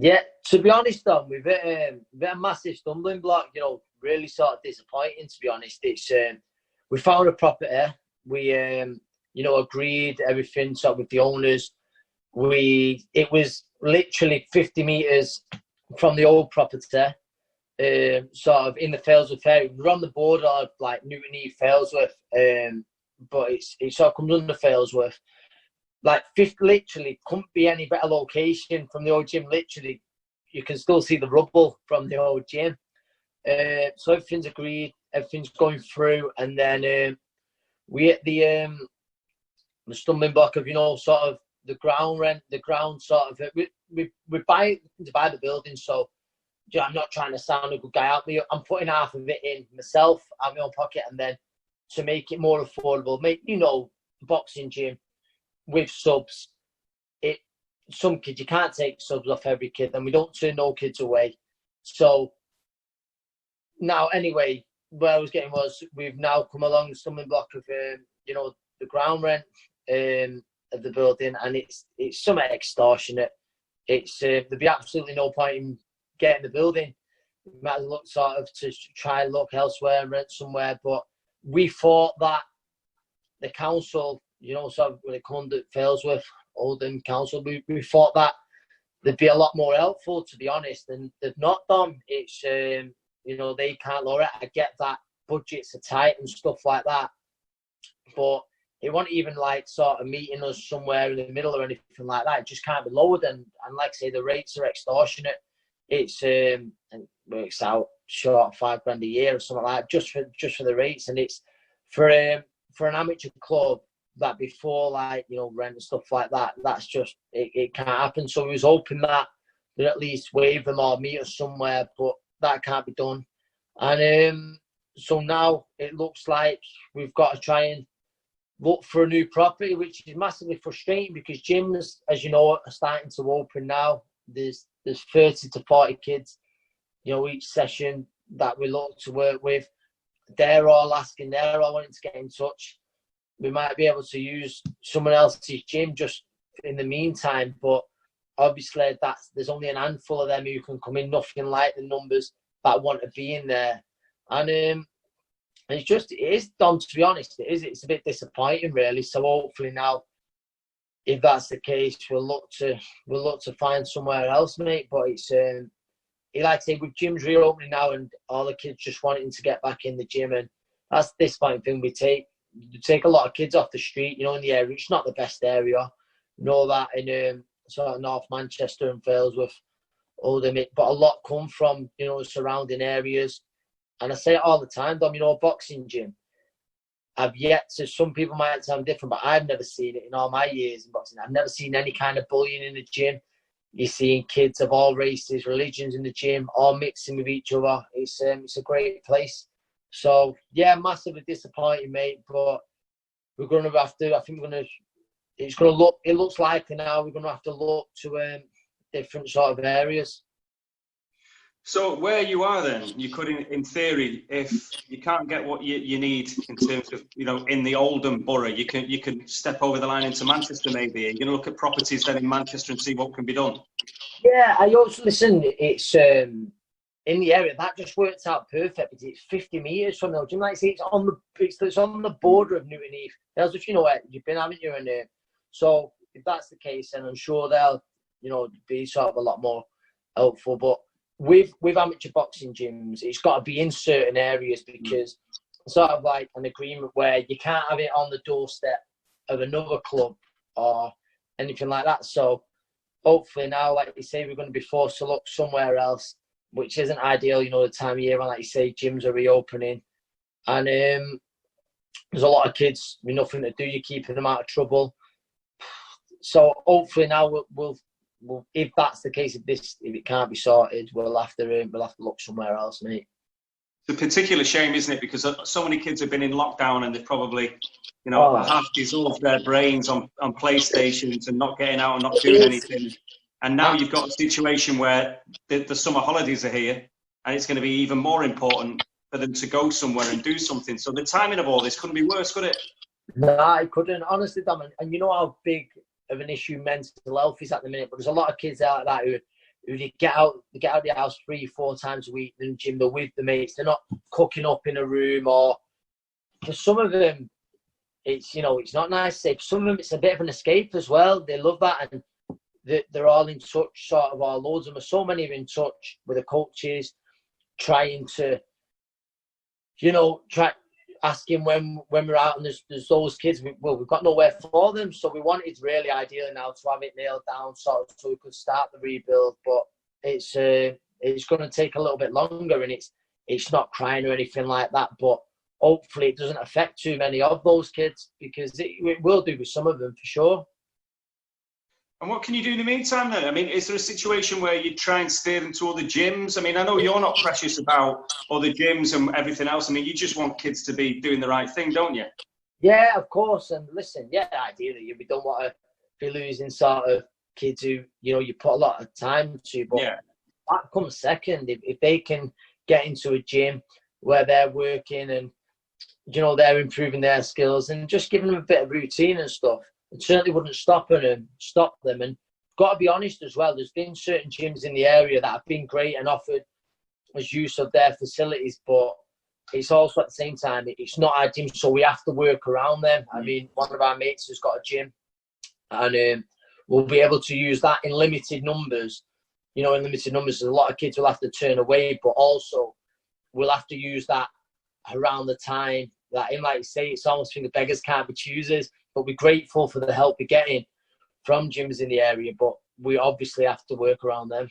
Yeah, to be honest, Dom, we've hit a massive stumbling block. Really sort of disappointing. To be honest, it's we found a property. We agreed everything sort of with the owners. It was literally 50 meters from the old property, sort of in the Failsworth area. We're on the border of like Newton Heath, Failsworth, but it sort of comes under Failsworth. Like, literally couldn't be any better location from the old gym. Literally, you can still see the rubble from the old gym. So everything's agreed, everything's going through, and then we hit the stumbling block of sort of the ground rent, the ground sort of. We buy the building, so I'm not trying to sound a good guy out there. I'm putting half of it in myself out of my own pocket, and then to make it more affordable, boxing gym with subs. Some kids, you can't take subs off every kid, and we don't turn no kids away. So now, anyway, where I was getting was we've now come along the stumbling block of the ground rent of the building, and it's somewhat extortionate. There'd be absolutely no point in getting the building. We might as well look sort of to try and look elsewhere and rent somewhere. But we thought that the council, sort of when it comes to Failsworth, Oldham Council, we thought that they'd be a lot more helpful, to be honest, and they've not done. It's they can't lower it. I get that budgets are tight and stuff like that, but it wasn't even like sort of meeting us somewhere in the middle or anything like that. It just can't be lowered, and like I say, the rates are extortionate. It's and works out short of $5,000 a year or something like that, just for the rates, and it's for an amateur club that before rent and stuff like that. That's just it can't happen. So we was hoping that they'd at least waive them or meet us somewhere, but that can't be done. And so now it looks like we've got to try and look for a new property, which is massively frustrating because gyms, as you know, are starting to open now. There's 30 to 40 kids, each session that we look to work with. They're all asking, they're all wanting to get in touch. We might be able to use someone else's gym just in the meantime, but obviously there's only a handful of them who can come in, nothing like the numbers that want to be in there. And it is, Dom, to be honest, it's a bit disappointing, really. So hopefully now, if that's the case, we'll look to find somewhere else, mate. But it's like I say, with gyms reopening now and all the kids just wanting to get back in the gym, and that's the disappointing thing. We take a lot of kids off the street, in the area. It's not the best area, that in sort of North Manchester and Failsworth, Oldham, but a lot come from surrounding areas. And I say it all the time, Dom, a boxing gym. I've yet to, some people might sound different, but I've never seen it in all my years in boxing. I've never seen any kind of bullying in the gym. You're seeing kids of all races, religions in the gym, all mixing with each other. It's a great place. So yeah, massively disappointing, mate. But we're going to have to. I think it looks likely now we're going to have to look to different sort of areas. So where you are then, you could, in theory, if you can't get what you need in terms of, in the Oldham borough, you can step over the line into Manchester maybe. You're going to look at properties then in Manchester and see what can be done. Yeah, I also listen. It's in the area that just works out perfect because it's 50 meters from the gym. Like I say, it's on the border of Newton Heath. That's if you know where you've been, haven't you? And so if that's the case, then I'm sure they'll be sort of a lot more helpful. But with amateur boxing gyms, it's got to be in certain areas because sort of like an agreement where you can't have it on the doorstep of another club or anything like that. So hopefully now, like you say, we're going to be forced to look somewhere else, which isn't ideal, the time of year when, like you say, gyms are reopening. And there's a lot of kids with nothing to do. You're keeping them out of trouble. So hopefully now we'll if that's the case, if it can't be sorted, we'll have to look somewhere else, mate. It's a particular shame, isn't it? Because so many kids have been in lockdown and they've probably, half dissolved their brains on PlayStations and not getting out and not doing anything. And now you've got a situation where the summer holidays are here, and it's going to be even more important for them to go somewhere and do something. So the timing of all this couldn't be worse, could it? No, it couldn't. Honestly, Dan, and you know how big of an issue mental health is at the minute, but there's a lot of kids out like that who who they get out of the house 3-4 times a week in the gym. They're with the mates. They're not cooking up in a room. Or for some of them, it's, you know, it's not nice to say. For some of them, it's a bit of an escape as well. They love that, and they're all in touch, sort of, all loads of them. So many are in touch with the coaches, trying to, you know, asking when we're out, and there's those kids. We've got nowhere for them, so we wanted really ideally now to have it nailed down, sort of, so we could start the rebuild. But it's going to take a little bit longer, and it's not crying or anything like that. But hopefully, it doesn't affect too many of those kids, because it will do with some of them for sure. And what can you do in the meantime then? I mean, is there a situation where you try and steer them to other gyms? I mean, I know you're not precious about other gyms and everything else. I mean, you just want kids to be doing the right thing, don't you? Yeah, of course. And listen, yeah, ideally, we don't want to be losing sort of kids who, you know, you put a lot of time to. But yeah, that comes second. If they can get into a gym where they're working and, you know, they're improving their skills and just giving them a bit of routine and stuff, it certainly wouldn't stop them. And got to be honest as well, there's been certain gyms in the area that have been great and offered us use of their facilities, but it's also at the same time, it's not our gym, so we have to work around them. I mean, one of our mates has got a gym, and we'll be able to use that in limited numbers. You know, in limited numbers, a lot of kids will have to turn away, but also we'll have to use that around the time that, in, like you say, it's almost think the beggars can't be choosers. But we're grateful for the help we're getting from gyms in the area, but we obviously have to work around them.